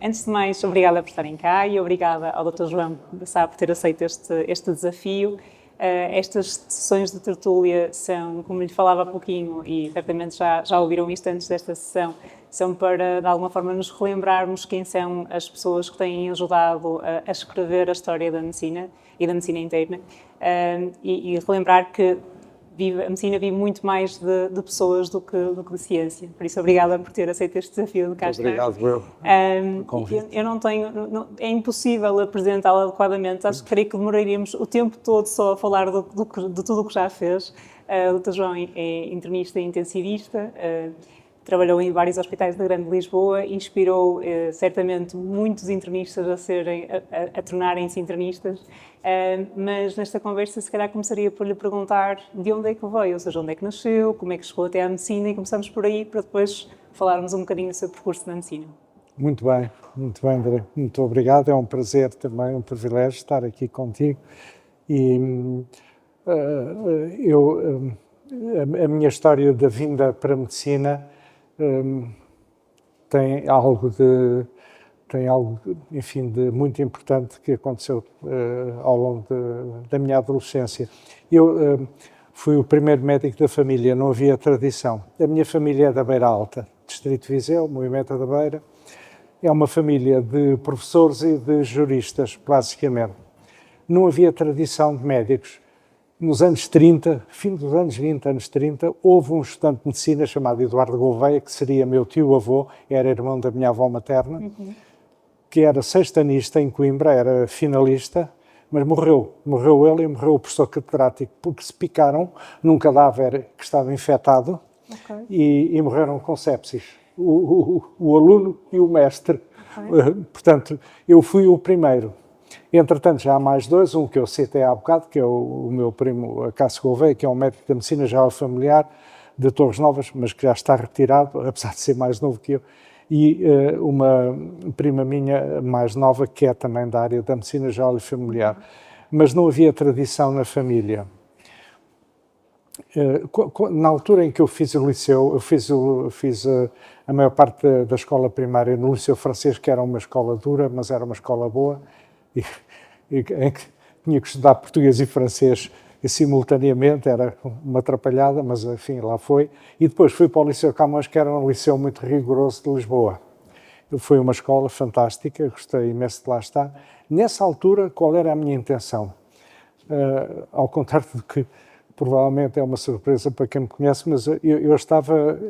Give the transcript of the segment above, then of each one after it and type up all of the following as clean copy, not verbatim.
Antes de mais, obrigada por estarem cá e obrigada ao Dr. João Sá por ter aceito este desafio. Estas sessões de tertúlia são, como lhe falava há pouquinho, e certamente já ouviram isto antes desta sessão, são para, de alguma forma, nos relembrarmos quem são as pessoas que têm ajudado a escrever a história da medicina e da medicina interna, e relembrar que a medicina vive muito mais de pessoas do que de ciência. Por isso, obrigada por ter aceito este desafio de cá estar. Obrigado, eu. Eu não tenho... é impossível apresentá-la adequadamente. Acho que creio que demoraríamos o tempo todo só a falar de tudo o que já fez. O Dr. João é internista e intensivista, trabalhou em vários hospitais da Grande Lisboa, inspirou certamente muitos internistas a tornarem-se internistas, mas nesta conversa se calhar começaria por lhe perguntar de onde é que veio, ou seja, onde é que nasceu, como é que chegou até à medicina, e começamos por aí para depois falarmos um bocadinho do seu percurso na medicina. Muito bem, André. Muito obrigado. É um prazer também, um privilégio estar aqui contigo. E a minha história da vinda para a medicina tem algo, enfim, de muito importante que aconteceu ao longo da minha adolescência. Eu fui o primeiro médico da família, não havia tradição. A minha família é da Beira Alta, Distrito de Viseu, Movimento da Beira. É uma família de professores e de juristas, basicamente. Não havia tradição de médicos. Nos anos 30, fim dos anos 20, anos 30, houve um estudante de medicina chamado Eduardo Gouveia, que seria meu tio-avô, era irmão da minha avó materna, que era sextanista em Coimbra, era finalista, mas morreu. Morreu ele e morreu o professor catedrático, porque se picaram num cadáver que estava infectado e morreram com sepsis. O aluno e o mestre. Portanto, eu fui o primeiro. Entretanto, já há mais dois, um que eu citei há bocado, que é o meu primo Acácio Gouveia, que é um médico da medicina geral familiar de Torres Novas, mas que já está retirado, apesar de ser mais novo que eu, e uma prima minha mais nova, que é também da área da medicina geral e familiar. Mas não havia tradição na família. Na altura em que eu fiz o liceu, eu fiz a maior parte da escola primária no Liceu Francês, que era uma escola dura, mas era uma escola boa, em que tinha que estudar português e francês simultaneamente, era uma atrapalhada, mas enfim, lá foi. E depois fui para o Liceu Camões, que era um liceu muito rigoroso de Lisboa. Foi uma escola fantástica, gostei imenso de lá estar. Nessa altura, qual era a minha intenção? Ao contrário do que provavelmente é uma surpresa para quem me conhece, mas eu estava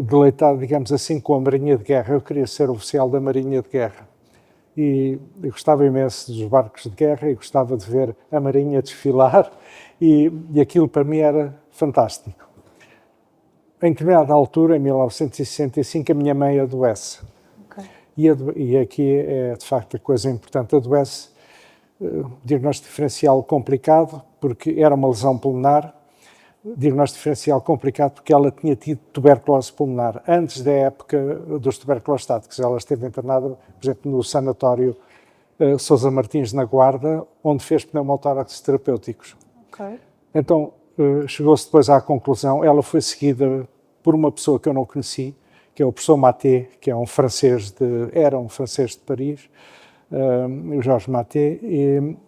deleitado, digamos assim, com a Marinha de Guerra. Eu queria ser oficial da Marinha de Guerra. E eu gostava imenso dos barcos de guerra e gostava de ver a Marinha desfilar e aquilo para mim era fantástico. Em determinada altura, em 1965, a minha mãe adoece. E aqui é de facto a coisa importante, adoece, diagnóstico diferencial complicado, porque era uma lesão pulmonar, diagnóstico diferencial complicado porque ela tinha tido tuberculose pulmonar. Antes da época dos tuberculostáticos, ela esteve internada, por exemplo, no sanatório Sousa Martins, na Guarda, onde fez pneumotórax terapêuticos. Então, chegou-se depois à conclusão, ela foi seguida por uma pessoa que eu não conheci, que é o professor Maté, que é era um francês de Paris, o Jorge Maté,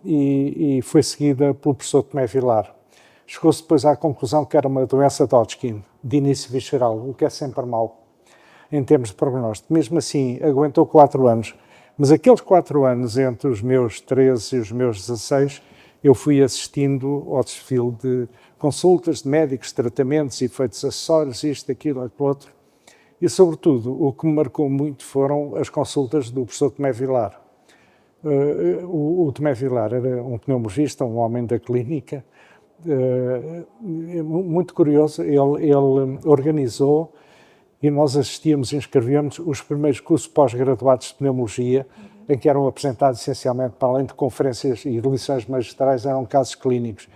e foi seguida pelo professor Tomé Vilar. Chegou-se depois à conclusão que era uma doença de Hodgkin, de início visceral, o que é sempre mau, em termos de prognóstico. Mesmo assim, aguentou 4 anos. Mas aqueles 4 anos, entre os meus 13 e os meus 16, eu fui assistindo ao desfile de consultas de médicos, tratamentos, efeitos acessórios, isto, aquilo, aquilo outro. E, sobretudo, o que me marcou muito foram as consultas do professor Tomé Vilar. O Tomé Vilar era um pneumologista, um homem da clínica, muito curioso. Ele organizou e nós assistíamos e inscrevíamos os primeiros cursos pós-graduados de pneumologia, em que eram apresentados essencialmente, para além de conferências e de lições magistrais, eram casos clínicos.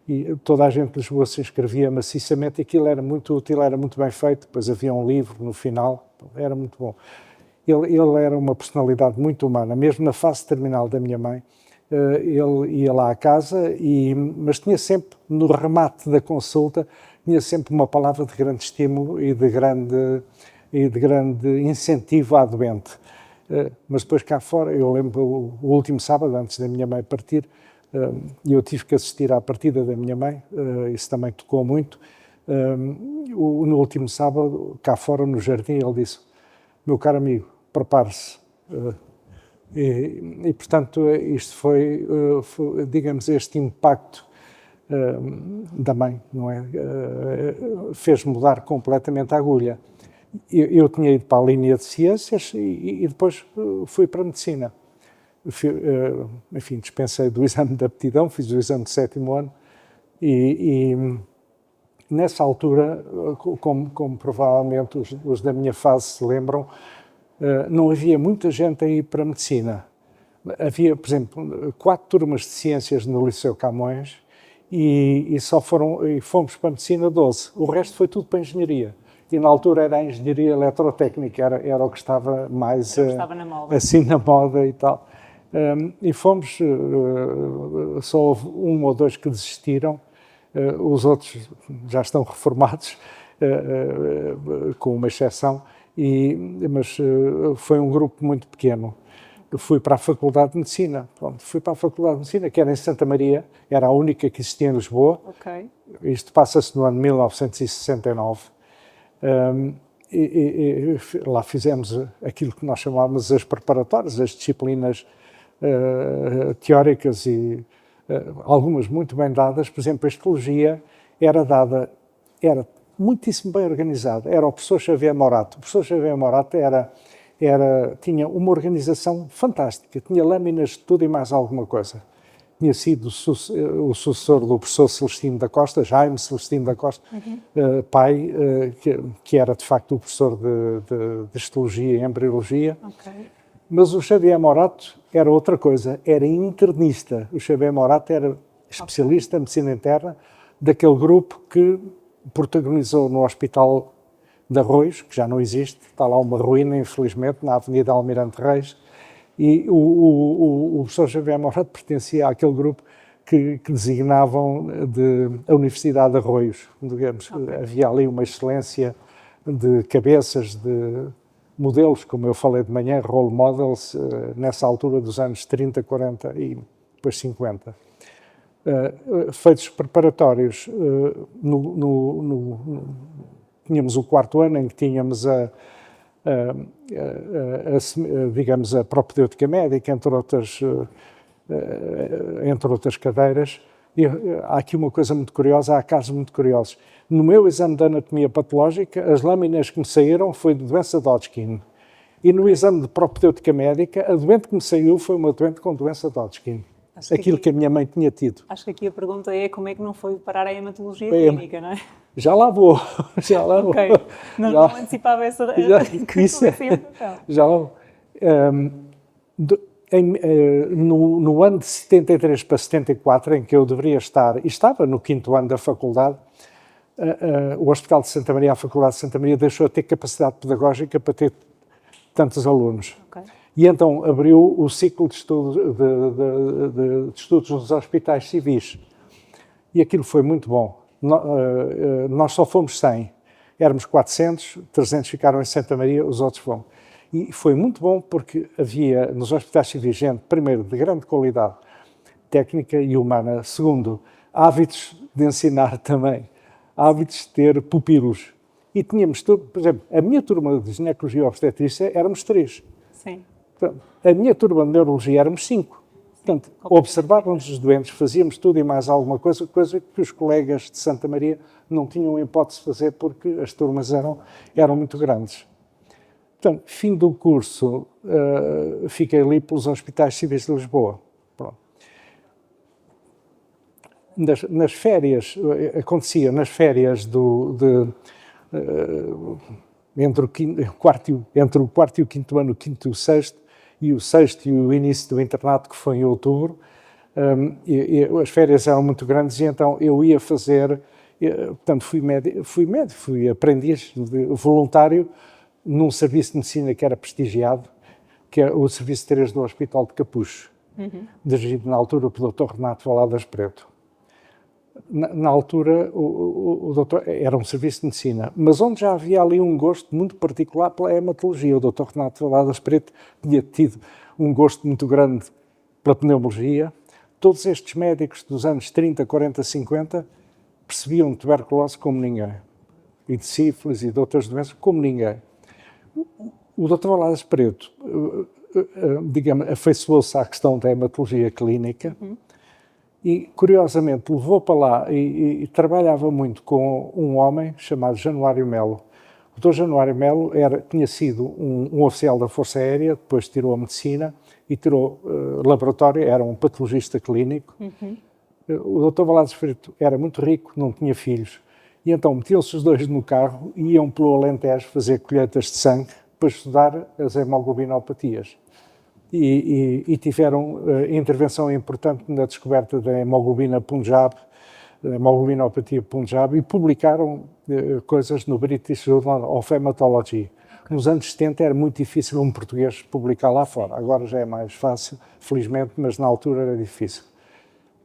E toda a gente de Lisboa se inscrevia maciçamente, aquilo era muito útil, era muito bem feito, depois havia um livro no final, era muito bom. Ele era uma personalidade muito humana, mesmo na fase terminal da minha mãe, ele ia lá à casa, mas tinha sempre, no remate da consulta, tinha sempre uma palavra de grande estímulo e de grande incentivo à doente. Mas depois cá fora, eu lembro o último sábado, antes da minha mãe partir, eu tive que assistir à partida da minha mãe, isso também tocou muito. No último sábado, cá fora no jardim, ele disse: meu caro amigo, prepare-se. Portanto, isto foi, digamos, este impacto da mãe, não é? Fez mudar completamente a agulha. Eu tinha ido para a linha de ciências e depois fui para a medicina. Enfim, dispensei do exame de aptidão, fiz o exame de 7º ano e nessa altura, como provavelmente os da minha fase se lembram, não havia muita gente a ir para a medicina. Havia, por exemplo, 4 turmas de ciências no Liceu Camões e fomos para a medicina 12. O resto foi tudo para a engenharia. E na altura era a engenharia eletrotécnica, era o que estava mais na moda. Assim na moda e tal. E fomos, só houve 1 ou 2 que desistiram, os outros já estão reformados, com uma exceção, mas foi um grupo muito pequeno. Fui para a Faculdade de Medicina. Pronto, fui para a Faculdade de Medicina, que era em Santa Maria, era a única que existia em Lisboa. Okay. Isto passa-se no ano 1969. Lá fizemos aquilo que nós chamávamos as preparatórias, as disciplinas teóricas e algumas muito bem dadas. Por exemplo, a histologia era muitíssimo bem organizada. Era o professor Xavier Morato. O professor Xavier Morato tinha uma organização fantástica, tinha lâminas de tudo e mais alguma coisa. Tinha sido o sucessor do professor Celestino da Costa, Jaime Celestino da Costa, pai, que era de facto o professor de histologia e embriologia. Okay. Mas o Xavier Morato era outra coisa, era internista. O Xavier Morato era especialista em medicina interna, daquele grupo que protagonizou no Hospital de Arroios, que já não existe, está lá uma ruína, infelizmente, na Avenida Almirante Reis, e o professor Xavier Morato pertencia àquele grupo que designavam a Universidade de Arroios. Digamos, havia ali uma excelência de cabeças, de modelos, como eu falei de manhã, role models, nessa altura dos anos 30, 40 e depois 50. Feitos preparatórios, tínhamos o 4º ano em que tínhamos digamos, a propedêutica médica, entre outras cadeiras. E há aqui uma coisa muito curiosa, há casos muito curiosos. No meu exame de anatomia patológica, as lâminas que me saíram foi de doença de Hodgkin. E no exame de propedêutica médica, a doente que me saiu foi uma doente com doença de Hodgkin. Aquilo que a minha mãe tinha tido. Acho que aqui a pergunta é como é que não foi parar a hematologia clínica, não é? Já lá vou. Ok, não antecipava essa isso já lá vou. No ano de 73 para 74, em que eu deveria estar, e estava no 5º ano da faculdade, o Hospital de Santa Maria, a Faculdade de Santa Maria, deixou de ter capacidade pedagógica para ter tantos alunos. Okay. E então abriu o ciclo de estudos nos hospitais civis. E aquilo foi muito bom. Nós só fomos 100. Éramos 400, 300 ficaram em Santa Maria, os outros vão. E foi muito bom porque havia nos hospitais civis gente, primeiro, de grande qualidade técnica e humana. Segundo, hábitos de ensinar também. Hábitos de ter pupilos. E tínhamos tudo, por exemplo, a minha turma de ginecologia e obstetrícia éramos 3. Sim. Portanto, a minha turma de neurologia éramos 5. Portanto, observávamos os doentes, fazíamos tudo e mais alguma coisa que os colegas de Santa Maria não tinham hipótese de fazer porque as turmas eram muito grandes. Portanto, fim do curso, fiquei ali pelos hospitais civis de Lisboa. Pronto. Nas férias, acontecia nas férias entre o quarto e o 5º ano, o 5º e o 6º, e o 6º e o início do internato, que foi em outubro, e as férias eram muito grandes, e então eu ia fazer, portanto fui aprendiz voluntário num serviço de medicina que era prestigiado, que é o Serviço 3 do Hospital de Capucho, dirigido na altura pelo Dr. Renato Valadas Preto. na altura, o doutor era um serviço de medicina, mas onde já havia ali um gosto muito particular pela hematologia. O doutor Renato Valadas Preto tinha tido um gosto muito grande pela pneumologia. Todos estes médicos dos anos 30, 40, 50 percebiam tuberculose como ninguém, e de sífilis e de outras doenças como ninguém. O doutor Valadas Preto, digamos, afeiçoou-se à questão da hematologia clínica, e, curiosamente, levou para lá e trabalhava muito com um homem chamado Januário Melo. O Dr. Januário Melo tinha sido um oficial da Força Aérea, depois tirou a medicina e tirou laboratório, era um patologista clínico. O Dr. Valadas Preto era muito rico, não tinha filhos, e então metiam-se os dois no carro e iam pelo Alentejo fazer colheitas de sangue para estudar as hemoglobinopatias. E tiveram intervenção importante na descoberta da hemoglobina Punjab, da hemoglobinopatia Punjab, e publicaram coisas no British Journal of Hematology. Nos anos 70 era muito difícil um português publicar lá fora. Agora já é mais fácil, felizmente, mas na altura era difícil.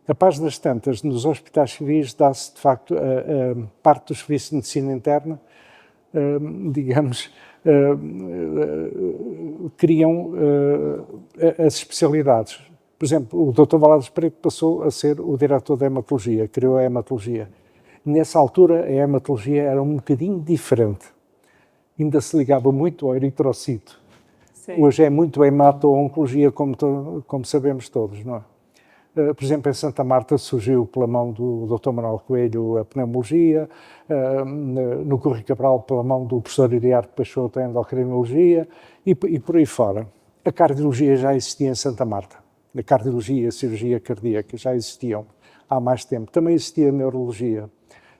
A páginas tantas, nos hospitais civis, dá-se, de facto, parte do serviço de medicina interna, digamos, criam as especialidades. Por exemplo, o Dr. Valadas Preto passou a ser o diretor da hematologia, criou a hematologia. Nessa altura, a hematologia era um bocadinho diferente. Ainda se ligava muito ao eritrocito. Sim. Hoje é muito hemato-oncologia, como sabemos todos, não é? Por exemplo, em Santa Marta surgiu pela mão do Dr. Manuel Coelho a pneumologia, no Curri Cabral pela mão do professor Iriarte Peixoto a endocrinologia e por aí fora. A cardiologia já existia em Santa Marta. A cardiologia e a cirurgia cardíaca já existiam há mais tempo. Também existia a neurologia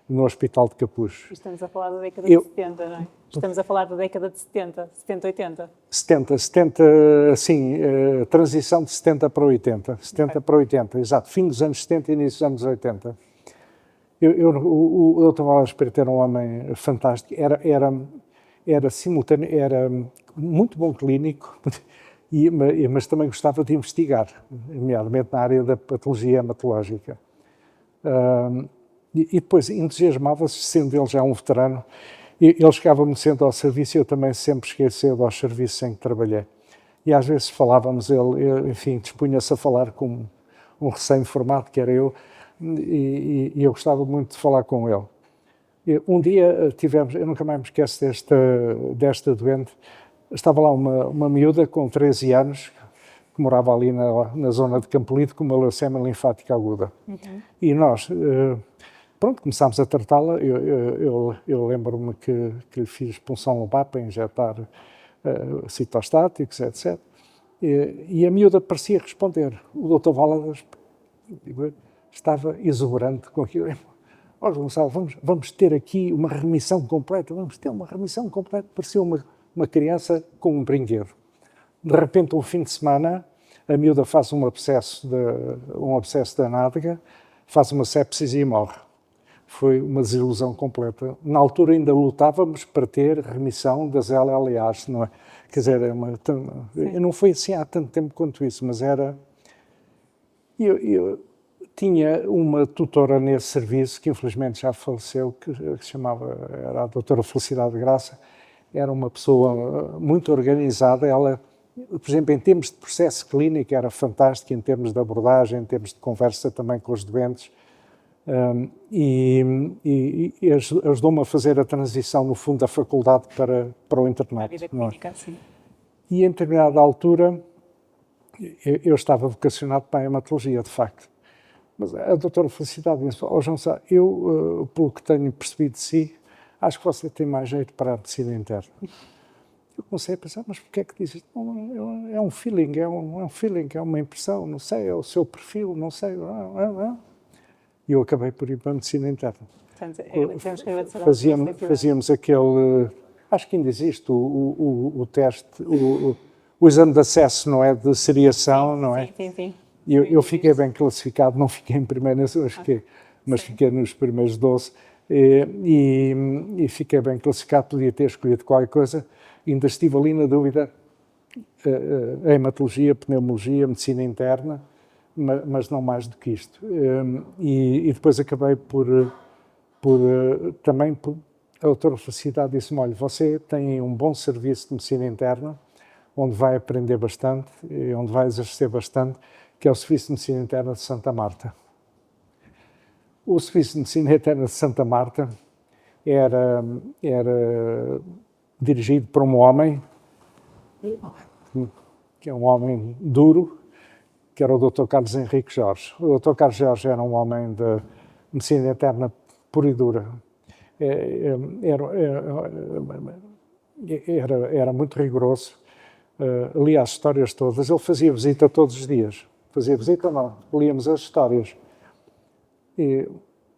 no Hospital de Capuz. Estamos a falar da década de 70, não é? Estamos a falar da década de 70, 80. 70, sim, transição de 70 para 80. 70 para 80, exato. Fim dos anos 70 e início dos anos 80. O Dr. Valadas Preto era um homem fantástico, era simultâneo, era muito bom clínico, mas também gostava de investigar, nomeadamente na área da patologia hematológica. E depois entusiasmava-se, sendo ele já um veterano. Ele chegava muito cedo ao serviço e eu também sempre cheguei cedo aos serviços em que trabalhei. E às vezes falávamos, ele enfim, dispunha-se a falar com um recém-formado, que era eu, e eu gostava muito de falar com ele. Um dia tivemos, eu nunca mais me esqueço desta doente, estava lá uma miúda com 13 anos, que morava ali na zona de Campolide, com uma leucemia linfática aguda. E nós... Pronto, começámos a tratá-la. Eu lembro-me que lhe fiz punção lobar para injetar citostáticos, etc. E a miúda parecia responder. O Dr. Valadas estava exuberante com aquilo. Ó, Gonçalo, vamos ter aqui uma remissão completa. Vamos ter uma remissão completa. Parecia uma criança com um brinquedo. De repente, um fim de semana, a miúda faz um abscesso da nádega, faz uma sepsis e morre. Foi uma desilusão completa. Na altura ainda lutávamos para ter remissão das LLAs, não é? Quer dizer, não foi assim há tanto tempo quanto isso, mas era... Eu tinha uma tutora nesse serviço, que infelizmente já faleceu, que se chamava, era a doutora Felicidade Graça, era uma pessoa muito organizada. Ela, por exemplo, em termos de processo clínico, era fantástica, em termos de abordagem, em termos de conversa também com os doentes. E ajudou-me a fazer a transição, no fundo, da faculdade para o internato. A vida clínica, sim. E em determinada altura, eu estava vocacionado para a hematologia, de facto. Mas a doutora Felicidade disse: "Ó, João Sá, eu, pelo que tenho percebido de si, acho que você tem mais jeito para a medicina interna." Eu comecei a pensar: mas porquê é que diz isto? É um feeling, é uma impressão, não sei, é o seu perfil, não sei. E eu acabei por ir para a medicina interna. Portanto, fazíamos aquele, acho que ainda existe, o teste, o exame de acesso, não é? De seriação, não é? Sim. E eu fiquei bem classificado, não fiquei em primeiro, mas fiquei nos primeiros 12, e fiquei bem classificado, podia ter escolhido qualquer coisa, ainda estive ali na dúvida, a hematologia, pneumologia, medicina interna, mas não mais do que isto. E depois acabei também a doutora Felicidade disse-me, olha, você tem um bom serviço de medicina interna, onde vai aprender bastante, e onde vai exercer bastante, que é o Serviço de Medicina Interna de Santa Marta. O Serviço de Medicina Interna de Santa Marta era dirigido por um homem, que é um homem duro, que era o Dr. Carlos Henrique Jorge. O Dr. Carlos Jorge era um homem de medicina interna pura e dura. Era muito rigoroso, lia as histórias todas. Ele fazia visita todos os dias. Fazia visita, não, líamos as histórias. E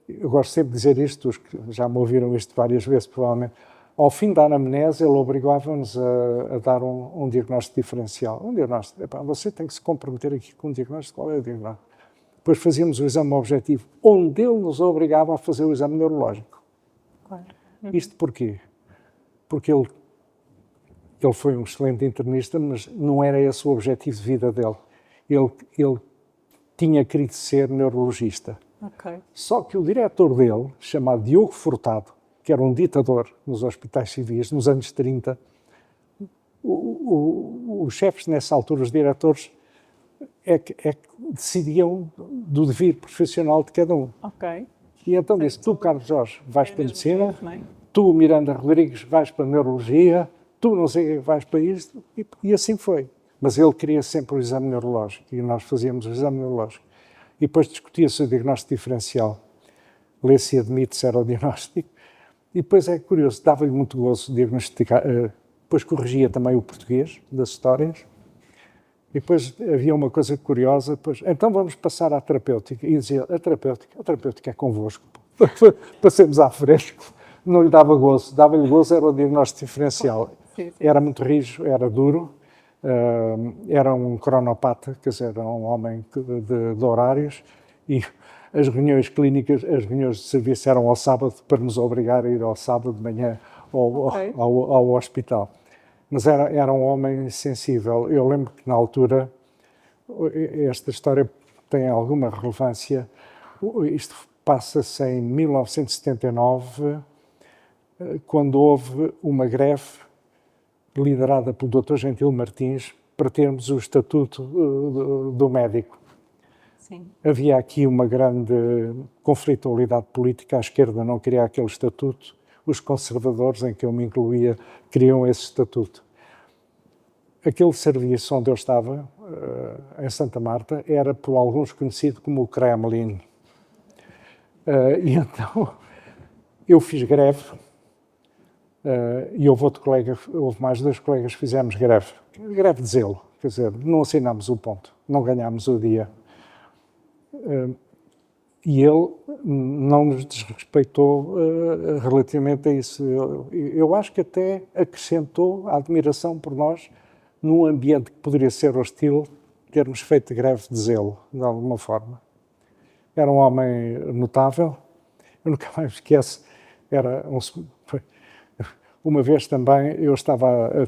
eu gosto sempre de dizer isto, os que já me ouviram isto várias vezes, provavelmente. Ao fim da anamnese, ele obrigava-nos a dar um diagnóstico diferencial. Um diagnóstico, você tem que se comprometer aqui com um diagnóstico, qual é o diagnóstico? Depois fazíamos o exame objetivo, onde ele nos obrigava a fazer o exame neurológico. Claro. Isto porquê? Porque ele foi um excelente internista, mas não era esse o objetivo de vida dele. Ele tinha querido ser neurologista. Okay. Só que o diretor dele, chamado Diogo Furtado, que era um ditador nos hospitais civis, nos anos 30, os chefes nessa altura, os diretores, é que decidiam do dever profissional de cada um. Ok. E então disse, tu, Carlos Jorge, vais para a medicina, Jeito, tu, Miranda Rodrigues, vais para a neurologia, tu, não sei, vais para isto, e assim foi. Mas ele queria sempre o exame neurológico, e nós fazíamos o exame neurológico. E depois discutia-se o diagnóstico diferencial. Lê-se e admite se era o diagnóstico. E depois é curioso, dava-lhe muito gozo diagnosticar, depois corrigia também o português das histórias. E depois havia uma coisa curiosa, depois, então vamos passar à terapêutica. E dizia, a terapêutica é convosco. Passemos à frente. Não lhe dava gozo, dava-lhe gozo era o diagnóstico diferencial. Sim. Era muito rijo, era duro, era um cronopata, quer dizer, era um homem de horários, e as reuniões clínicas, as reuniões de serviço eram ao sábado, para nos obrigar a ir ao sábado de manhã ao hospital. Mas era um homem sensível. Eu lembro que na altura, esta história tem alguma relevância, isto passa-se em 1979, quando houve uma greve liderada pelo Dr. Gentil Martins para termos o estatuto do médico. Sim. Havia aqui uma grande conflitualidade política, a esquerda não queria aquele estatuto, os conservadores, em que eu me incluía, queriam esse estatuto. Aquele serviço onde eu estava, em Santa Marta, era por alguns conhecido como o Kremlin. E então eu fiz greve, e houve mais 2 colegas que fizemos greve de zelo, quer dizer, não assinámos o ponto, não ganhámos o dia. E ele não nos desrespeitou relativamente a isso. Eu acho que até acrescentou a admiração por nós, num ambiente que poderia ser hostil, termos feito greve de zelo, de alguma forma. Era um homem notável, eu nunca mais me esqueço, uma vez também eu estava a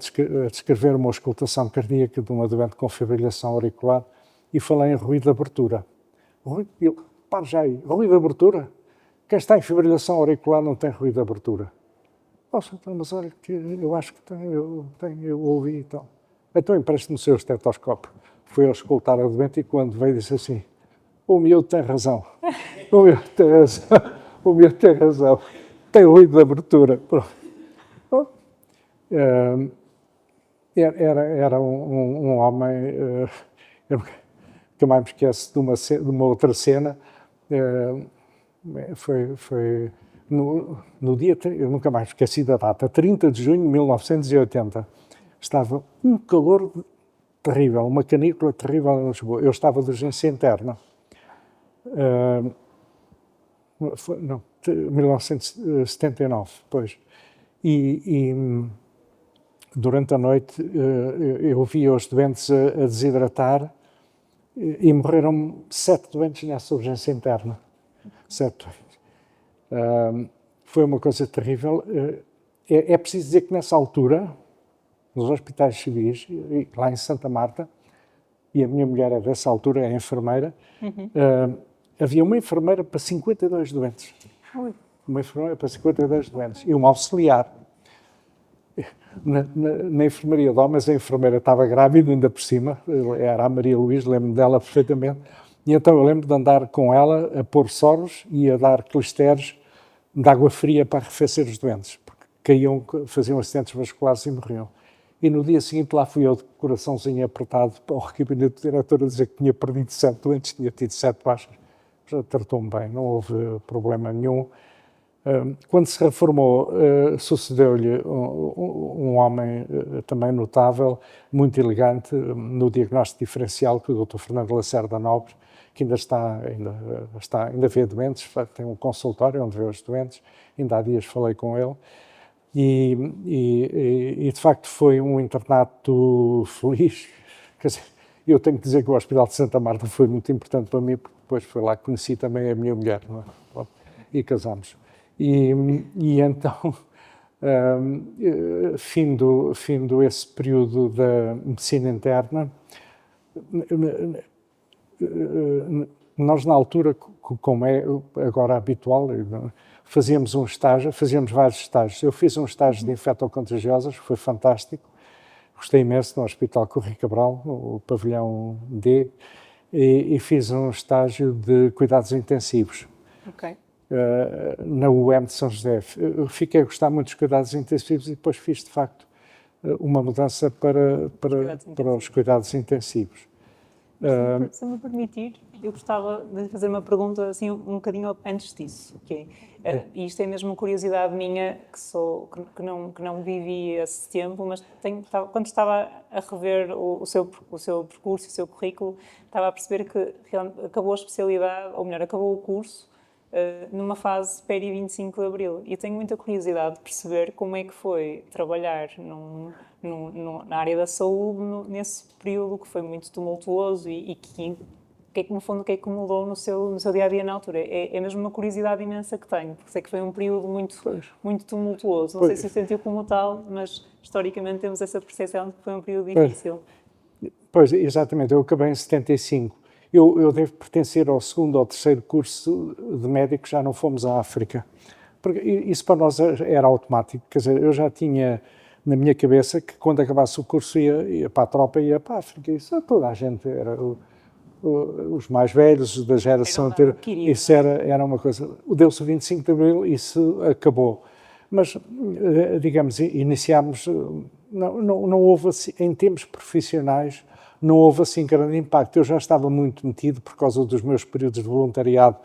descrever uma auscultação cardíaca de uma doente com fibrilação auricular e falei em ruído de abertura. Para já aí, ruído de abertura? Quem está em fibrilação auricular não tem ruído de abertura. Nossa, então, mas olha, que eu acho que eu ouvi e tal. Então empreste-me o seu estetoscópio. Fui a auscultar a doente e quando veio disse assim, o miúdo tem razão. O miúdo tem razão. O miúdo tem razão. Tem ruído de abertura. Pronto. Era um homem, que eu mais me esqueço de uma outra cena, foi no dia, eu nunca mais me esqueci da data, 30 de junho de 1980, estava um calor terrível, uma canícula terrível em Lisboa, eu estava de urgência interna, 1979, pois, e durante a noite eu via os doentes a desidratar e morreram 7 doentes nessa urgência interna. 7 doentes. Foi uma coisa terrível. É preciso dizer que nessa altura, nos hospitais civis, lá em Santa Marta, e a minha mulher é dessa altura, é enfermeira, havia uma enfermeira para 52 doentes. Ui. Uma enfermeira para 52 doentes e um auxiliar. Na enfermaria de homens, a enfermeira estava grávida, ainda por cima, era a Maria Luísa, lembro-me dela perfeitamente, e então eu lembro de andar com ela a pôr soros e a dar clisteres de água fria para arrefecer os doentes, porque caíam, faziam acidentes vasculares e morriam. E no dia seguinte lá fui eu de coraçãozinho apertado para o gabinete do diretor a dizer que tinha perdido 7 doentes, tinha tido 7 baixas. Já tratou-me bem, não houve problema nenhum. Quando se reformou, sucedeu-lhe um homem também notável, muito elegante, no diagnóstico diferencial, que o Dr. Fernando Lacerda Nobre, que ainda vê doentes, tem um consultório onde vê os doentes, ainda há dias falei com ele, e de facto foi um internato feliz. Quer dizer, eu tenho que dizer que o Hospital de Santa Marta foi muito importante para mim, porque depois foi lá que conheci também a minha mulher, não é? E casámos. E então, findo esse período da medicina interna, nós na altura, como é agora habitual, fazíamos um estágio, fazíamos vários estágios. Eu fiz um estágio de infectocontagiosas, foi fantástico, gostei imenso no Hospital Correia Cabral, no pavilhão D, e fiz um estágio de cuidados intensivos. Ok. Na UEM de São José. Eu fiquei a gostar muito dos cuidados intensivos e depois fiz, de facto, uma mudança para os cuidados intensivos. Se me permitir, eu gostava de fazer uma pergunta assim um bocadinho antes disso, e isto é mesmo uma curiosidade minha, que não vivi esse tempo, mas quando estava a rever o seu percurso, o seu currículo, estava a perceber que acabou a especialidade, ou melhor, acabou o curso, numa fase peri 25 de Abril. E eu tenho muita curiosidade de perceber como é que foi trabalhar na área da saúde nesse período que foi muito tumultuoso e no fundo, o que é que mudou no seu dia-a-dia na altura. É mesmo uma curiosidade imensa que tenho, porque sei que foi um período muito tumultuoso. Não sei se sentiu como tal, mas historicamente temos essa percepção de que foi um período difícil. Pois, exatamente. Eu acabei em 75. Eu devo pertencer ao segundo ou terceiro curso de médico, já não fomos à África. Porque isso para nós era automático. Quer dizer, eu já tinha na minha cabeça que quando acabasse o curso ia para a tropa e ia para a África. Isso toda a gente era... os mais velhos da geração anterior, isso era uma coisa. Deu-se o 25 de Abril, isso acabou. Mas, digamos, iniciámos, não houve assim, em termos profissionais, não houve assim grande impacto. Eu já estava muito metido por causa dos meus períodos de voluntariado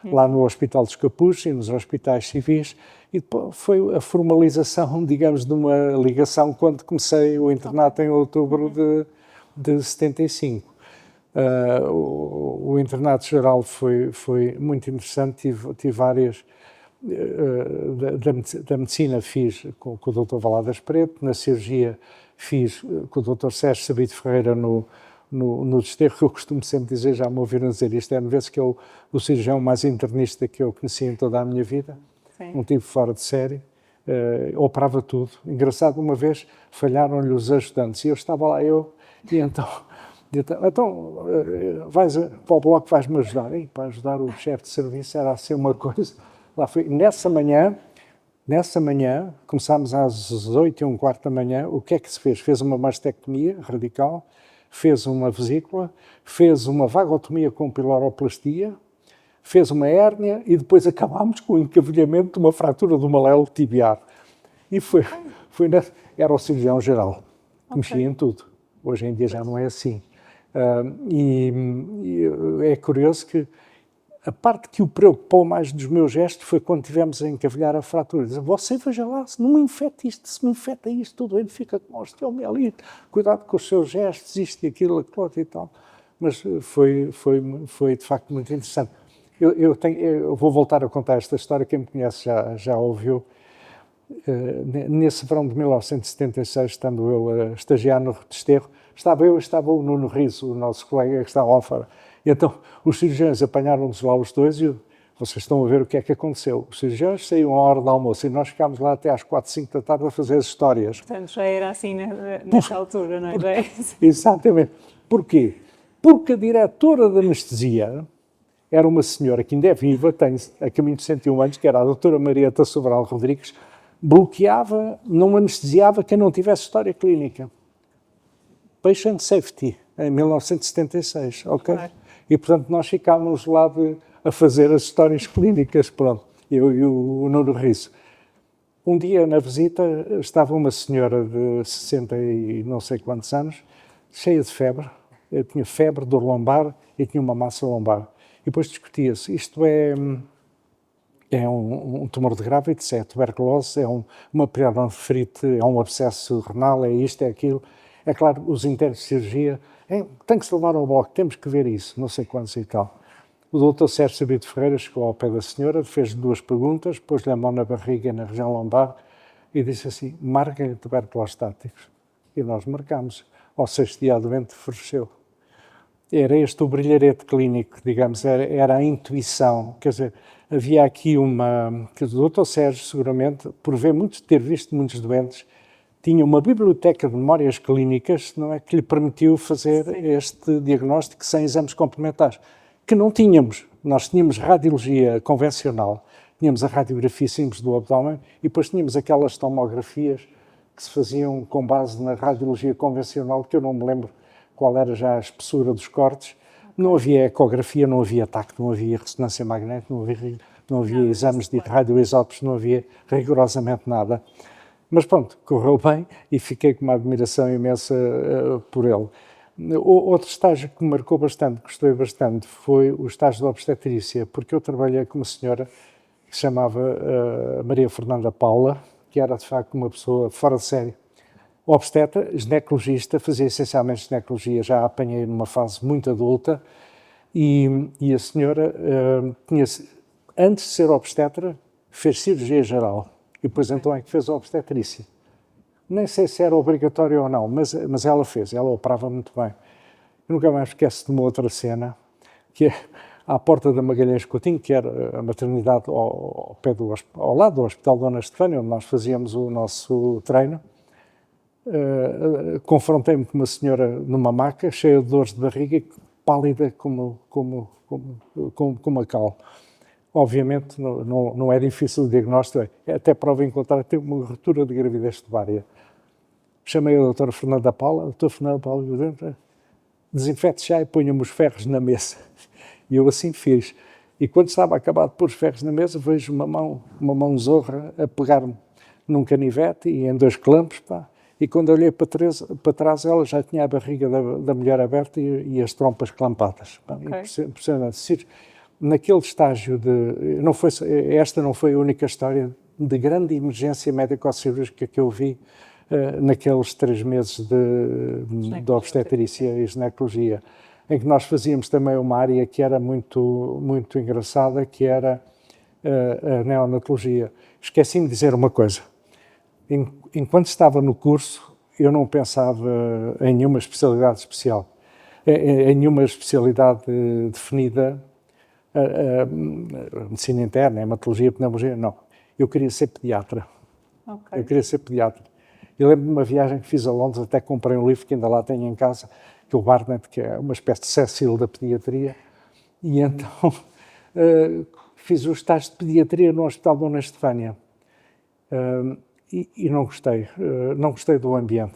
lá no Hospital dos Capuzes e nos hospitais civis, e depois foi a formalização, digamos, de uma ligação quando comecei o internato em outubro de 75. O internato geral foi muito interessante, tive várias, da medicina fiz com o Dr. Valadas Preto, na cirurgia fiz com o Dr. Sérgio Sabito Ferreira no Desterro, que eu costumo sempre dizer, já me ouviram dizer isto N vezes, que é o cirurgião mais internista que eu conheci em toda a minha vida. Sim. Um tipo fora de série, operava tudo. Engraçado, uma vez falharam-lhe os ajudantes e eu estava lá, e então vais para o bloco, vais-me ajudar. E para ajudar o chefe de serviço era assim uma coisa. Lá foi. Nessa manhã, começámos às 8h15 da manhã, o que é que se fez? Fez uma mastectomia radical, fez uma vesícula, fez uma vagotomia com piloroplastia, fez uma hérnia e depois acabámos com o encavilhamento de uma fratura do malelo tibial. E era o cirurgião geral, que mexia em tudo. Hoje em dia já não é assim. E é curioso que a parte que o preocupou mais dos meus gestos foi quando tivemos a encavilhar a fratura. Dizer, você veja lá, se não me infecta isto, se me infecta isto, tudo ele fica com osteomielite, cuidado com os seus gestos, isto e aquilo e tal. Mas foi de facto muito interessante. Eu vou voltar a contar esta história, quem me conhece já ouviu. Nesse verão de 1976, estando eu a estagiar no Desterro, estava o Nuno Riso, o nosso colega que estava lá fora. E então os cirurgiões apanharam-nos lá os dois e vocês estão a ver o que é que aconteceu. Os cirurgiões saíam à hora do almoço e nós ficámos lá até às 4, 5 da tarde a fazer as histórias. Portanto, já era assim nessa altura, não é? Exatamente. Porquê? porque a diretora de anestesia era uma senhora que ainda é viva, tem a caminho de 101 anos, que era a doutora Marieta Sobral Rodrigues, bloqueava, não anestesiava quem não tivesse história clínica. Patient Safety, em 1976, ok? Claro. E, portanto, nós ficávamos lá a fazer as histórias clínicas, pronto, eu e o Nuno Riso. Um dia, na visita, estava uma senhora de 60 e não sei quantos anos, cheia de febre. Eu tinha febre, dor lombar e tinha uma massa lombar. E depois discutia-se, isto é um tumor de Gravitz, é tuberculose, é uma periodontifrite, é um abscesso renal, é isto, é aquilo. É claro, os internos de cirurgia, tem que se levar ao bloco, temos que ver isso, não sei quantos e tal. O doutor Sérgio Sabito Ferreira chegou ao pé da senhora, fez 2 perguntas, pôs-lhe a mão na barriga e na região lombar e disse assim, marquem tuberculose estáticos. E nós marcámos. Ao 6º dia a doente floresceu. Era este o brilharete clínico, digamos, era a intuição. Quer dizer, havia aqui que o doutor Sérgio, seguramente, por ter visto muitos doentes, tinha uma biblioteca de memórias clínicas, não é, que lhe permitiu fazer este diagnóstico sem exames complementares, que não tínhamos. Nós tínhamos radiologia convencional, tínhamos a radiografia simples do abdômen e depois tínhamos aquelas tomografias que se faziam com base na radiologia convencional, que eu não me lembro qual era já a espessura dos cortes. Não havia ecografia, não havia tacto, não havia ressonância magnética, não havia exames de radioisótopos, não havia rigorosamente nada. Mas pronto, correu bem e fiquei com uma admiração imensa por ele. Outro estágio que me marcou bastante, gostei bastante, foi o estágio de obstetrícia, porque eu trabalhei com uma senhora que se chamava Maria Fernanda Paula, que era de facto uma pessoa fora de série. Obstetra, ginecologista, fazia essencialmente ginecologia, já a apanhei numa fase muito adulta, e a senhora, antes de ser obstetra, fez cirurgia geral, e depois então é que fez a obstetrícia. Nem sei se era obrigatório ou não, mas ela fez, ela operava muito bem. Eu nunca mais esqueço de uma outra cena, que é à porta da Magalhães Coutinho, que era a maternidade ao lado do Hospital Dona Estefânia, onde nós fazíamos o nosso treino. Confrontei-me com uma senhora numa maca, cheia de dores de barriga, pálida como uma cal. Obviamente não é difícil o diagnóstico, até prova em contrário, tem uma ruptura de gravidez tubaria. Chamei a doutora Fernanda Paula, a doutora Fernanda Paula, desinfete já e ponha-me os ferros na mesa. E eu assim fiz. E quando estava acabado de pôr os ferros na mesa, vejo uma mão zorra a pegar-me num canivete e em 2 clampos, pá. E quando olhei para trás, ela já tinha a barriga da mulher aberta e as trompas clampadas. Okay. Impressionante. Naquele estágio esta não foi a única história de grande emergência médico-cirúrgica que eu vi naqueles 3 meses de obstetrícia e ginecologia, em que nós fazíamos também uma área que era muito, muito engraçada, que era a neonatologia. Esqueci-me de dizer uma coisa. Enquanto estava no curso, eu não pensava em nenhuma especialidade especial, em nenhuma especialidade definida, a medicina interna, a hematologia, a pneumologia, não. Eu queria ser pediatra. Okay. Eu queria ser pediatra. Eu lembro de uma viagem que fiz a Londres, até comprei um livro que ainda lá tenho em casa, que é o Barnett, que é uma espécie de Cecil da pediatria, e então fiz o estágio de pediatria no Hospital Dona Estefânia. E não gostei do ambiente,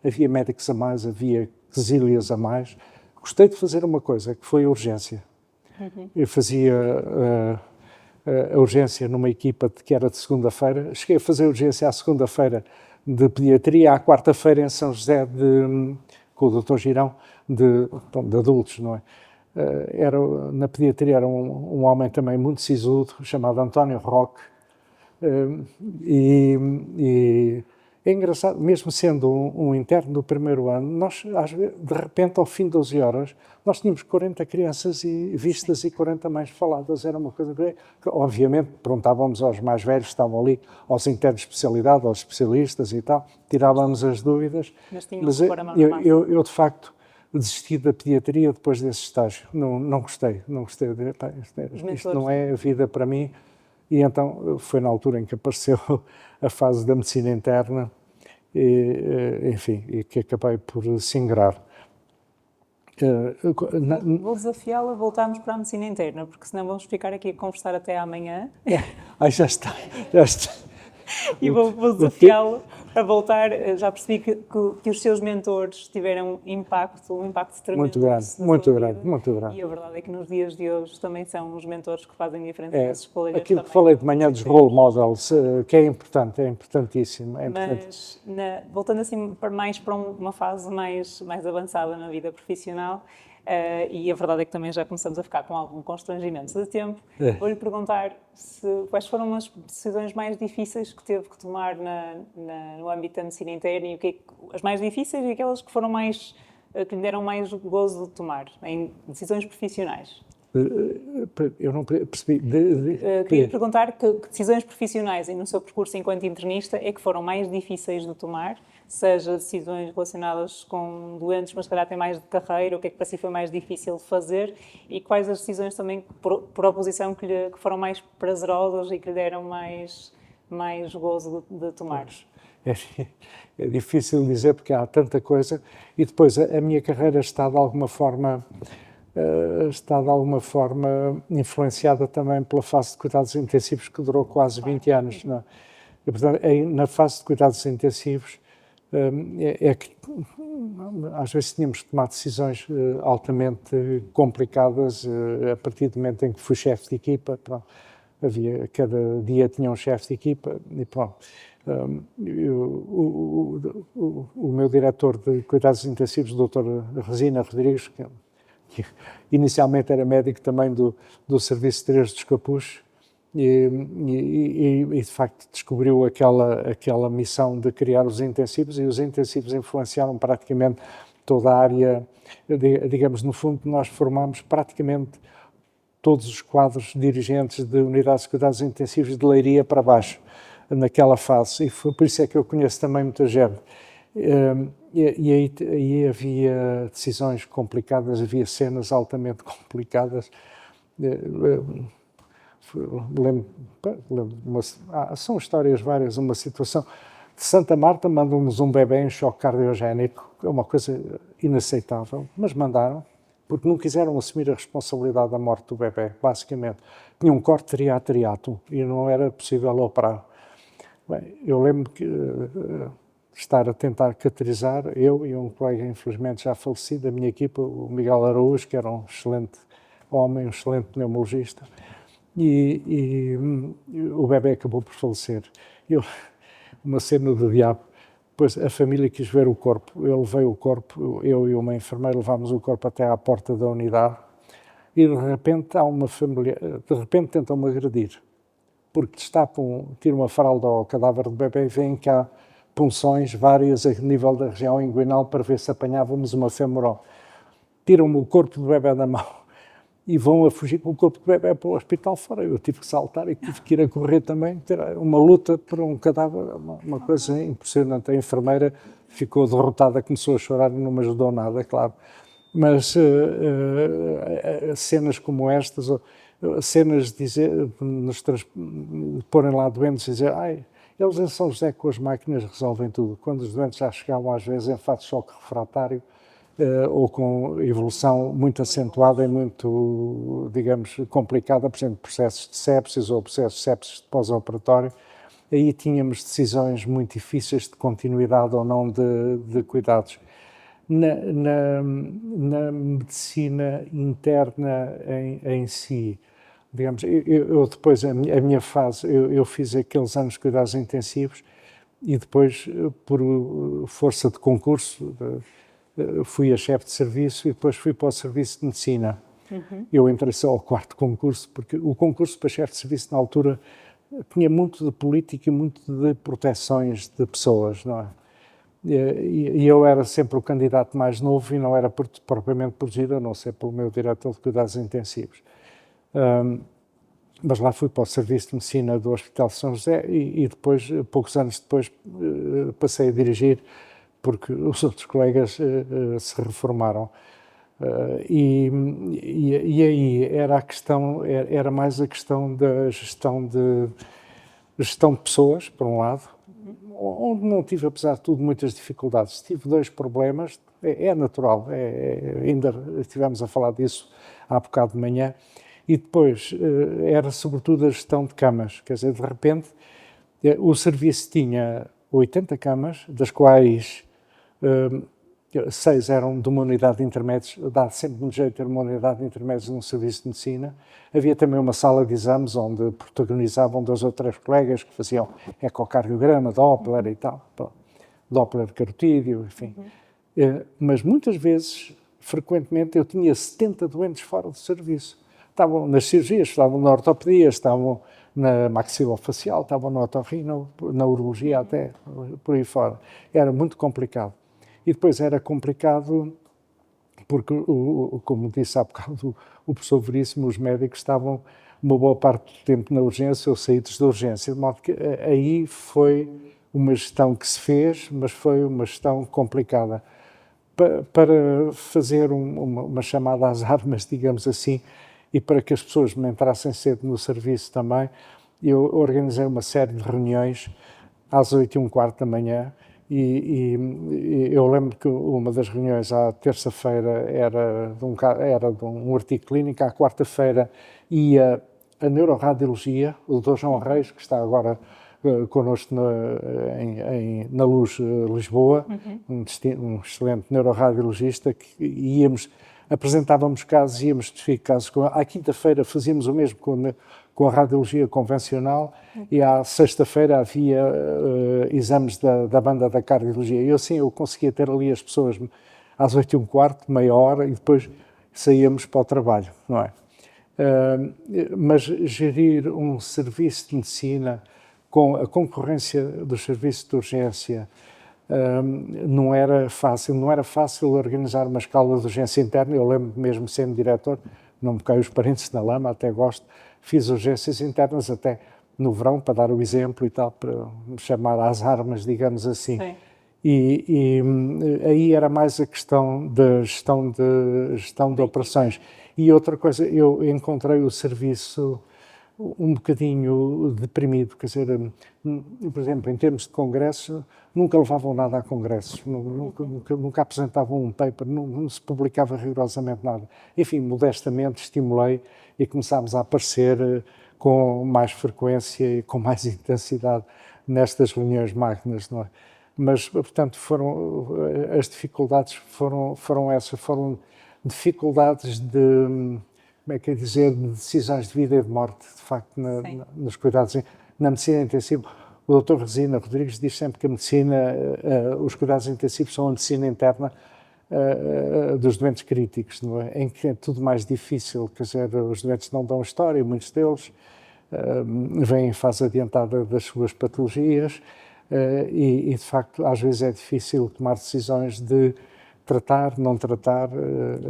havia médicos a mais, havia quesílias a mais. Gostei de fazer uma coisa, que foi a urgência. Eu fazia a urgência numa equipa que era de segunda-feira, cheguei a fazer urgência à segunda-feira de pediatria, à quarta-feira em São José, com o Dr. Girão, de adultos, não é? Na pediatria era um homem também muito sisudo, chamado António Roque, e é engraçado, mesmo sendo um interno do primeiro ano, nós, de repente, ao fim de 12 horas, nós tínhamos 40 crianças vistas e 40 mais faladas. Era uma coisa que, obviamente, perguntávamos aos mais velhos que estavam ali, aos internos de especialidade, aos especialistas e tal, tirávamos as dúvidas. Mas eu, de facto, desisti da pediatria depois desse estágio. Não gostei. Isto não é a vida para mim. E então foi na altura em que apareceu a fase da medicina interna, e que acabei por singrar. Vou desafiá-la a voltarmos para a medicina interna, porque senão vamos ficar aqui a conversar até amanhã. Já está, já está. E vou desafiá-lo a voltar. Já percebi que os seus mentores tiveram um impacto tremendo. Muito grande, muito grande, muito grande. E a verdade é que nos dias de hoje também são os mentores que fazem diferença nesses colegas. Aquilo que falei de manhã dos role models, que é importante, é importantíssimo. Mas, voltando assim mais para uma fase mais avançada na vida profissional, e a verdade é que também já começamos a ficar com algum constrangimento de tempo, vou-lhe perguntar quais foram as decisões mais difíceis que teve que tomar no âmbito da medicina interna e as mais difíceis e aquelas que que lhe deram mais gozo de tomar, em decisões profissionais. Eu não percebi. Queria perguntar que decisões profissionais e no seu percurso enquanto internista é que foram mais difíceis de tomar, seja decisões relacionadas com doentes, mas se calhar tem mais de carreira, o que é que para si foi mais difícil de fazer e quais as decisões também por oposição que foram mais prazerosas e que lhe deram mais gozo de tomar. É difícil dizer porque há tanta coisa e depois a minha carreira está de alguma forma influenciada também pela fase de cuidados intensivos que durou quase 20 anos. Não é? E, portanto, na fase de cuidados intensivos é que às vezes tínhamos de tomar decisões altamente complicadas a partir do momento em que fui chefe de equipa. Pronto, cada dia tinha um chefe de equipa e pronto. O meu diretor de cuidados intensivos, o Dr. Resina Rodrigues, que inicialmente era médico também do Serviço 3 dos Capuchos e de facto descobriu aquela missão de criar os intensivos e os intensivos influenciaram praticamente toda a área, digamos, no fundo nós formamos praticamente todos os quadros dirigentes de unidades de cuidados intensivos de Leiria para baixo, naquela fase, e por isso é que eu conheço também muita gente. E aí havia decisões complicadas, havia cenas altamente complicadas. São histórias várias. Uma situação de Santa Marta, mandam-nos um bebê em choque cardiogénico, é uma coisa inaceitável, mas mandaram, porque não quiseram assumir a responsabilidade da morte do bebê, basicamente. Tinha um corte triato e não era possível operar. Bem, eu lembro que estar a tentar cateterizar, eu e um colega infelizmente já falecido da minha equipa, o Miguel Araújo, que era um excelente homem, um excelente pneumologista, e o bebê acabou por falecer. Uma cena do diabo. Depois a família quis ver o corpo, eu levei o corpo, eu e uma enfermeira levámos o corpo até à porta da unidade e de repente há uma família, tentam-me agredir, porque tiram uma fralda ao cadáver do bebê e veem que há punções várias a nível da região inguinal para ver se apanhávamos uma femoral. Tiram-me o corpo do bebê da mão e vão a fugir com o corpo do bebê para o hospital fora. Eu tive que saltar e tive que ir a correr também, ter uma luta por um cadáver, uma coisa impressionante. A enfermeira ficou derrotada, começou a chorar e não me ajudou nada, claro. Mas cenas como estas, cenas de porem lá doentes e dizer eles em São José com as máquinas resolvem tudo. Quando os doentes já chegavam às vezes em fase de choque refratário ou com evolução muito acentuada e muito, digamos, complicada, por exemplo, processos de sepsis ou processos de sepsis de pós-operatório, aí tínhamos decisões muito difíceis de continuidade ou não de cuidados. Na medicina interna em si, digamos, eu depois, a minha fase, eu fiz aqueles anos de cuidados intensivos e depois, por força de concurso, fui a chefe de serviço e depois fui para o serviço de medicina. Uhum. Eu entrei só ao quarto concurso, porque o concurso para chefe de serviço na altura tinha muito de política e muito de proteções de pessoas, não é? E eu era sempre o candidato mais novo e não era propriamente protegido, a não ser pelo meu diretor de cuidados intensivos. Mas lá fui para o serviço de medicina do Hospital de São José e depois, poucos anos depois, passei a dirigir, porque os outros colegas se reformaram. E aí era mais a questão da gestão de pessoas, por um lado, onde não tive, apesar de tudo, muitas dificuldades. Tive 2 problemas, é natural, ainda estivemos a falar disso há bocado de manhã, e depois era sobretudo a gestão de camas, quer dizer, de repente o serviço tinha 80 camas, das quais 6 eram de uma unidade de intermédios, dá sempre um jeito de ter uma unidade de intermédios num serviço de medicina. Havia também uma sala de exames onde protagonizavam 2 ou 3 colegas que faziam ecocardiograma, Doppler e tal, Doppler carotídeo, enfim. Mas muitas vezes, frequentemente, eu tinha 70 doentes fora do serviço. Estavam nas cirurgias, estavam na ortopedia, estavam na maxilofacial, estavam na otorrino, na urologia até, por aí fora. Era muito complicado. E depois era complicado porque, como disse há bocado o professor Veríssimo, os médicos estavam uma boa parte do tempo na urgência ou saídos da urgência, de modo que aí foi uma gestão que se fez, mas foi uma gestão complicada. Para fazer uma chamada às armas, digamos assim, e para que as pessoas me entrassem cedo no serviço também, eu organizei uma série de reuniões às 8h15 da manhã, e eu lembro que uma das reuniões à terça-feira era de um artigo clínico, à quarta-feira ia a neuroradiologia, o Dr. João Reis, que está agora connosco na Luz Lisboa, um excelente neuroradiologista, que apresentávamos casos, íamos testificar casos. À quinta-feira fazíamos o mesmo com a radiologia convencional e à sexta-feira havia exames da banda da cardiologia. E assim eu conseguia ter ali as pessoas às 8h15, meia hora, e depois saíamos para o trabalho, não é? Mas gerir um serviço de medicina com a concorrência dos serviços de urgência não era fácil organizar uma escala de urgência interna. Eu lembro mesmo sendo diretor, não me caio os parentes na lama, até gosto, fiz urgências internas até no verão, para dar o exemplo e tal, para me chamar às armas, digamos assim. Sim. E aí era mais a questão da gestão de operações. E outra coisa, eu encontrei o serviço um bocadinho deprimido, quer dizer, por exemplo, em termos de congressos, nunca levavam nada a congressos, nunca apresentavam um paper, não se publicava rigorosamente nada. Enfim, modestamente estimulei e começámos a aparecer com mais frequência e com mais intensidade nestas reuniões magnas, não é? Mas, portanto, as dificuldades foram essas, foram dificuldades de, como é que é dizer, de decisões de vida e de morte, de facto, nos cuidados, na medicina intensiva. O Dr. Resina Rodrigues diz sempre que a medicina, os cuidados intensivos são a medicina interna dos doentes críticos, não é? Em que é tudo mais difícil, quer dizer, os doentes não dão história, muitos deles vêm em fase adiantada das suas patologias e, de facto, às vezes é difícil tomar decisões de tratar, não tratar,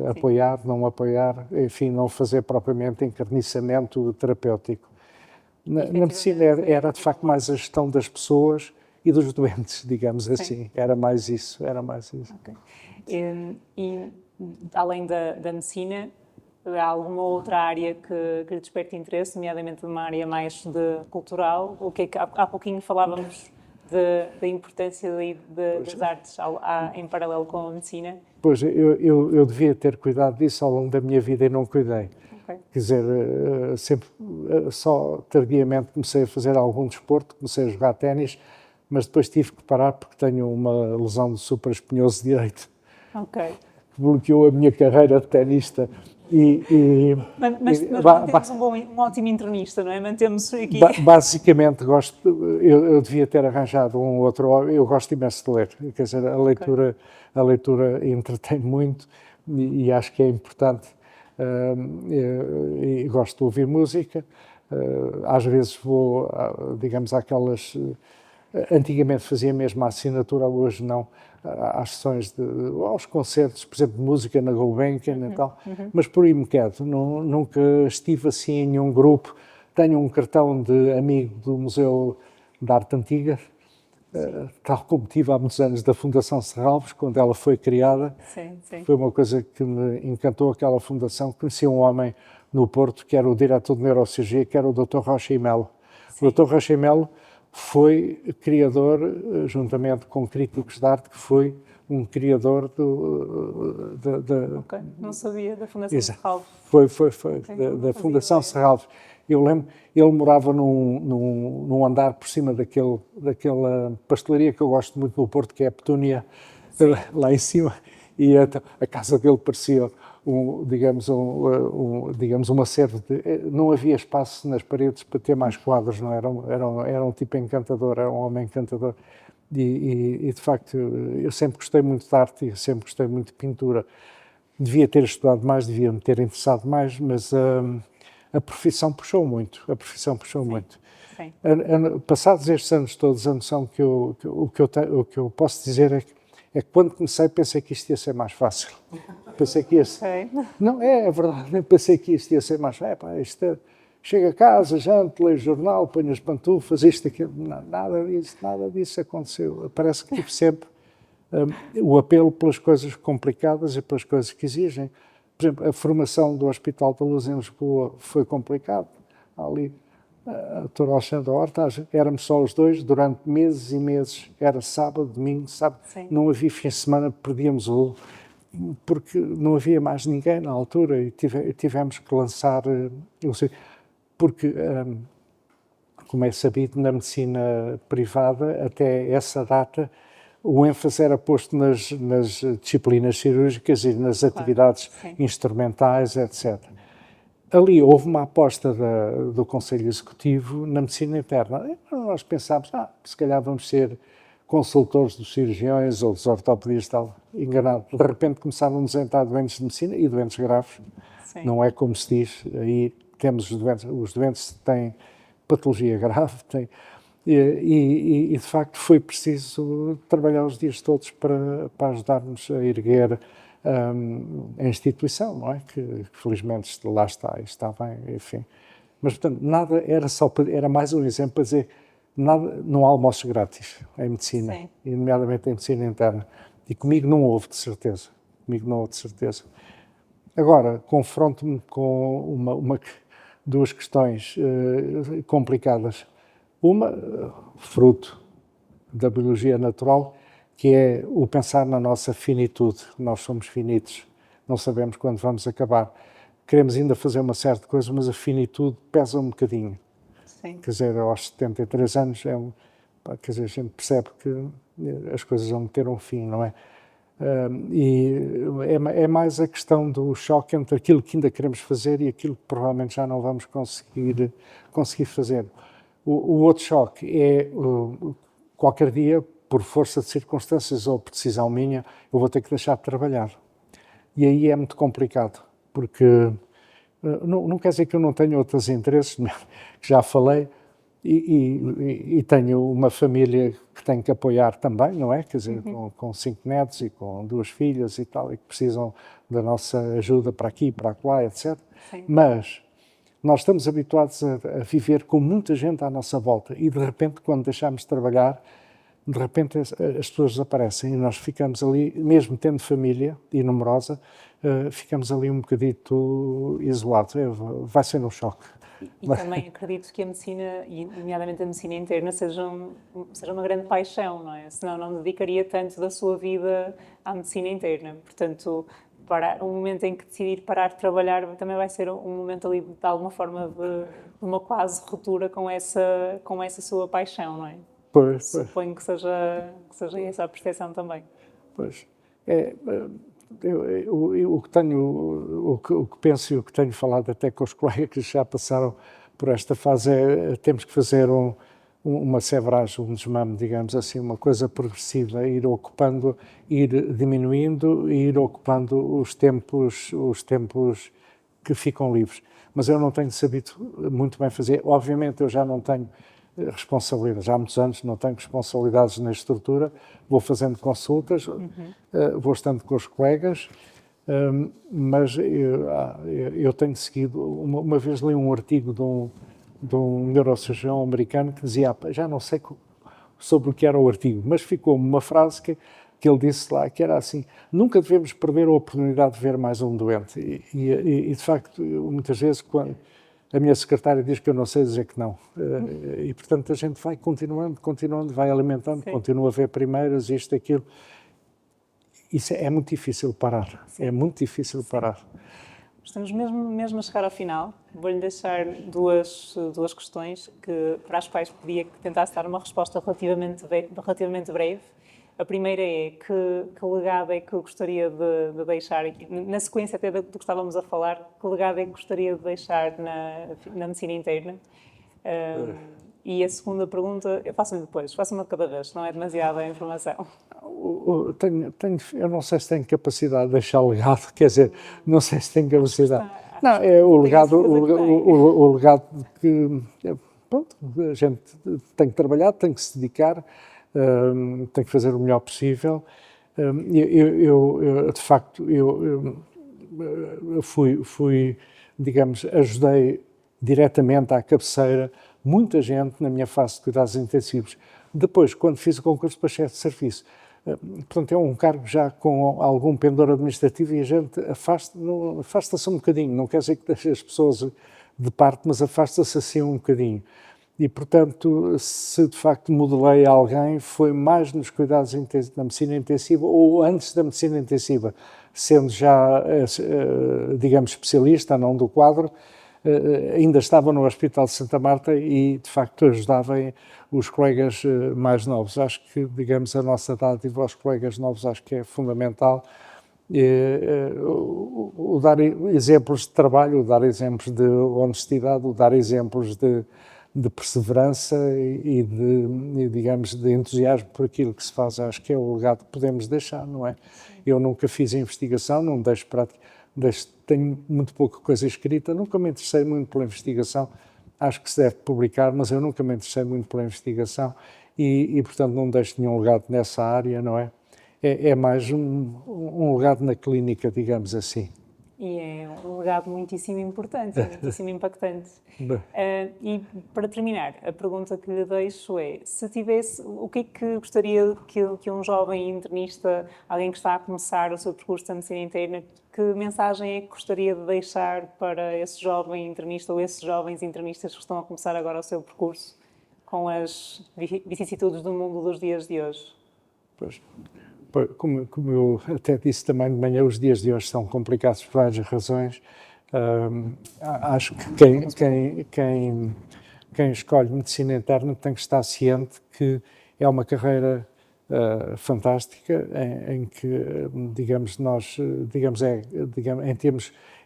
apoiar, não apoiar, enfim, não fazer propriamente encarniçamento terapêutico. Na medicina era, de facto, mais a gestão das pessoas e dos doentes, digamos assim. Era mais isso. Okay. E além da medicina, há alguma outra área que lhe desperte interesse, nomeadamente uma área mais cultural? O que é que há pouquinho falávamos da importância das artes em paralelo com a medicina? Pois, eu devia ter cuidado disso ao longo da minha vida e não cuidei. Okay. Quer dizer, sempre, só tardiamente comecei a fazer algum desporto, comecei a jogar ténis, mas depois tive que parar porque tenho uma lesão do supraespinhoso direito. Ok. Que bloqueou a minha carreira de tenista. Mas mantemos um ótimo internista, não é? Mantemos aqui... Basicamente, eu devia ter arranjado um outro... Eu gosto imenso de ler, quer dizer, a leitura entretém muito e acho que é importante. E gosto de ouvir música. Às vezes vou, digamos, àquelas... Antigamente fazia mesmo a assinatura, hoje não, às sessões, aos concertos, por exemplo, de música na Gulbenkian e tal, mas por aí me quedo. Nunca estive assim em nenhum grupo. Tenho um cartão de amigo do Museu de Arte Antiga, tal como tive há muitos anos da Fundação Serralves, quando ela foi criada. Sim. Foi uma coisa que me encantou, aquela fundação. Conheci um homem no Porto, que era o diretor de neurocirurgia, que era o Dr. Rocha e Melo. O Dr. Rocha e Melo foi criador, juntamente com críticos de arte, que foi um criador Ok, não sabia da Fundação Serralves. Foi Okay, da Fundação Serralves. Eu lembro, ele morava num andar por cima daquela pastelaria que eu gosto muito do Porto, que é a Petúnia, lá em cima, e a casa dele parecia digamos, uma série de... Não havia espaço nas paredes para ter mais quadros, não era um tipo encantador, era um homem encantador. E, de facto, eu sempre gostei muito de arte e sempre gostei muito de pintura. Devia ter estudado mais, devia me ter interessado mais, mas a profissão puxou muito, muito. Sim. Passados estes anos todos, a noção o que eu posso dizer é que quando comecei pensei que isto ia ser mais fácil. Pensei que ia ser... Okay. Não, é verdade, eu pensei que isto ia ser mais fácil. Chega a casa, janto, leio o jornal, ponho as pantufas, isto, aquilo, nada disso aconteceu. Parece que tive sempre o apelo pelas coisas complicadas e pelas coisas que exigem. Por exemplo, a formação do Hospital da Luz em Lisboa foi complicado. Ali, a Dr. Alexandre Horta, éramos só os dois, durante meses e meses, era sábado, domingo, sábado, não havia fim de semana, perdíamos o... porque não havia mais ninguém na altura e tivemos que lançar... porque, como é sabido, na medicina privada, até essa data, o ênfase era posto nas disciplinas cirúrgicas e nas atividades instrumentais, etc. Ali houve uma aposta do Conselho Executivo na medicina interna. Nós pensámos, se calhar vamos ser consultores dos cirurgiões ou dos ortopedistas, tal. Enganado. De repente começaram-nos a entrar doentes de medicina e doentes graves. Sim. Não é como se diz, aí temos os doentes têm patologia grave, e de facto foi preciso trabalhar os dias todos para ajudar-nos a erguer a instituição, não é? Que felizmente lá está bem, enfim. Mas, portanto, nada era mais um exemplo para dizer não há almoços grátis em medicina, e nomeadamente em medicina interna. E comigo não houve, de certeza. Agora, confronto-me com duas questões complicadas. Uma, fruto da biologia natural, que é o pensar na nossa finitude. Nós somos finitos, não sabemos quando vamos acabar. Queremos ainda fazer uma série de coisas, mas a finitude pesa um bocadinho. Sim. Quer dizer, aos 73 anos, quer dizer, a gente percebe que as coisas vão ter um fim, não é? E é mais a questão do choque entre aquilo que ainda queremos fazer e aquilo que provavelmente já não vamos conseguir fazer. O outro choque é, qualquer dia, por força de circunstâncias ou por decisão minha, eu vou ter que deixar de trabalhar. E aí é muito complicado, porque não quer dizer que eu não tenha outros interesses, que já falei, e tenho uma família que tenho que apoiar também, não é? Quer dizer, com 5 netos e com 2 filhas e tal, e que precisam da nossa ajuda para aqui, para lá, etc. Sim. Mas nós estamos habituados a viver com muita gente à nossa volta e, de repente, quando deixamos de trabalhar, de repente as pessoas desaparecem e nós ficamos ali, mesmo tendo família e numerosa, ficamos ali um bocadito isolados. Vai ser um choque. E também acredito que a medicina, e nomeadamente a medicina interna, seja uma grande paixão, não é? Senão não dedicaria tanto da sua vida à medicina interna. Portanto, um momento em que decidir parar de trabalhar também vai ser um momento ali, de alguma forma, de uma quase ruptura com essa sua paixão, não é? Pois. Suponho que seja essa a percepção também. Pois. O que penso e o que tenho falado até com os colegas que já passaram por esta fase temos que fazer uma sevragem, um desmame, digamos assim, uma coisa progressiva, ir diminuindo e ir ocupando os tempos que ficam livres. Mas eu não tenho sabido muito bem fazer. Obviamente eu já não tenho responsabilidades, já há muitos anos não tenho responsabilidades na estrutura, vou fazendo consultas, vou estando com os colegas, mas eu tenho seguido, uma vez li um artigo de um neurocirurgião americano que dizia, já não sei sobre o que era o artigo, mas ficou-me uma frase que ele disse lá, que era assim, nunca devemos perder a oportunidade de ver mais um doente, e de facto, muitas vezes, a minha secretária diz que eu não sei dizer que não. E, portanto, a gente vai continuando, vai alimentando, Sim. continua a ver primeiras, isto, aquilo. Isso é muito difícil parar. Sim. É muito difícil parar. Estamos mesmo a chegar ao final. Vou-lhe deixar duas questões para as quais pedia que tentasse dar uma resposta relativamente breve. A primeira é que legado é que eu gostaria de deixar aqui, na sequência até do que estávamos a falar, que legado é que gostaria de deixar na medicina interna? E a segunda pergunta, eu faço-lhe depois, faço uma de cada vez, não é demasiada informação. Eu não sei se tenho capacidade de deixar legado, quer dizer, não sei se tenho capacidade. Não, é o legado, o legado que, pronto, a gente tem que trabalhar, tem que se dedicar, tem que fazer o melhor possível. De facto, eu fui, digamos, ajudei diretamente à cabeceira muita gente na minha fase de cuidados intensivos. Depois, quando fiz o concurso para chefe de serviço, portanto, é um cargo já com algum pendor administrativo e a gente afasta-se um bocadinho, não quer dizer que deixe as pessoas de parte, mas afasta-se assim um bocadinho. E, portanto, se de facto modelei alguém, foi mais nos cuidados na medicina intensiva ou antes da medicina intensiva, sendo já, digamos, especialista, não do quadro, ainda estava no Hospital de Santa Marta e, de facto, ajudava os colegas mais novos. Acho que, digamos, a nossa dádiva aos colegas novos acho que é fundamental. O dar exemplos de trabalho, o dar exemplos de honestidade, o dar exemplos de perseverança e digamos, de entusiasmo por aquilo que se faz, acho que é o legado que podemos deixar, não é? Eu nunca fiz investigação, não deixo prática, tenho muito pouca coisa escrita, nunca me interessei muito pela investigação, acho que se deve publicar, mas eu nunca me interessei muito pela investigação e portanto, não deixo nenhum legado nessa área, não é? É mais um legado na clínica, digamos assim. E é um legado muitíssimo importante, muitíssimo impactante. E para terminar, a pergunta que lhe deixo é, se tivesse, o que é que gostaria que um jovem internista, alguém que está a começar o seu percurso de medicina interna, que mensagem é que gostaria de deixar para esse jovem internista ou esses jovens internistas que estão a começar agora o seu percurso com as vicissitudes do mundo dos dias de hoje? Pois. Como eu até disse também de manhã, os dias de hoje são complicados por várias razões. Acho que quem escolhe medicina interna tem que estar ciente que é uma carreira fantástica em que, digamos,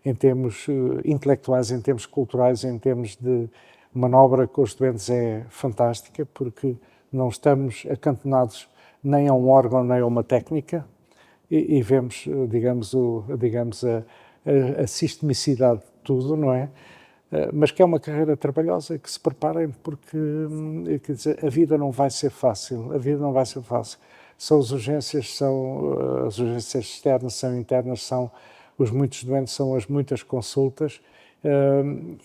em termos intelectuais, em termos culturais, em termos de manobra com os doentes é fantástica, porque não estamos acantonados nem a um órgão, nem a uma técnica, e vemos, digamos, a sistemicidade de tudo, não é? Mas que é uma carreira trabalhosa, que se preparem, porque, quer dizer, a vida não vai ser fácil, São as urgências externas, são internas, são os muitos doentes, são as muitas consultas,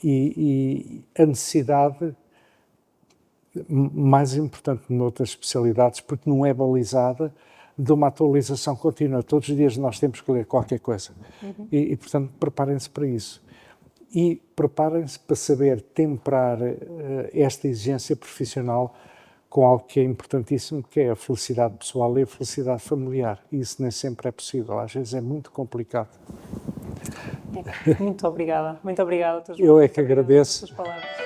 e a necessidade mais importante noutras especialidades, porque não é balizada, de uma atualização contínua. Todos os dias nós temos que ler qualquer coisa. E portanto, preparem-se para isso. E preparem-se para saber temperar esta exigência profissional com algo que é importantíssimo, que é a felicidade pessoal e a felicidade familiar. E isso nem sempre é possível. Às vezes é muito complicado. Muito obrigada. Muito obrigada. Eu é que agradeço. Pelas palavras.